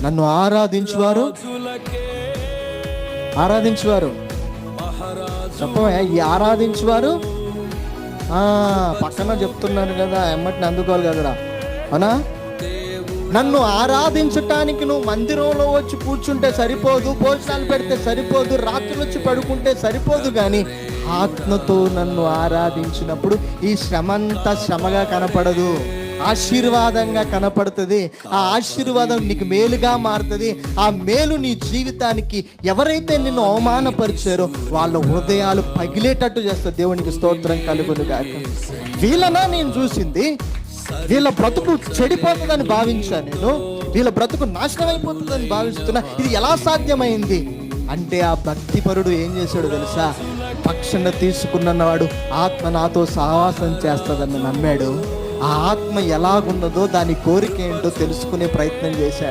నన్ను ఆరాధించువారు చెప్పవా ఈ ఆరాధించువారు పక్కన చెప్తున్నాను కదా, ఎమ్మటిని అందుకోవాలి కదరా. అవునా? నన్ను ఆరాధించటానికి నువ్వు మందిరంలో వచ్చి కూర్చుంటే సరిపోదు, భోజనాలు పెడితే సరిపోదు, రాత్రులు వచ్చి పడుకుంటే సరిపోదు, కానీ ఆత్మతో నన్ను ఆరాధించినప్పుడు ఈ శ్రమంతా శ్రమగా కనపడదు, ఆశీర్వాదంగా కనపడుతుంది. ఆ ఆశీర్వాదం నీకు మేలుగా మారుతుంది. ఆ మేలు నీ జీవితానికి ఎవరైతే నిన్ను అవమానపరిచారో వాళ్ళ హృదయాలు పగిలేటట్టు చేస్తారు. దేవునికి స్తోత్రం కలుగును గాక. వీళ్ళనా నేను చూసింది? వీళ్ళ బ్రతుకు చెడిపోతుందని భావించాను నేను, వీళ్ళ బ్రతుకు నాశనం అయిపోతుందని భావిస్తున్నా. ఇది ఎలా సాధ్యమైంది అంటే ఆ భక్తిపరుడు ఏం చేశాడు తెలుసా? రక్షణ తీసుకున్నవాడు ఆత్మ నాతో సహవాసం చేస్తుందని నమ్మాడు. ఆ ఆత్మ ఎలాగున్నదో దాని కోరిక ఏంటో తెలుసుకునే ప్రయత్నం చేశాడు.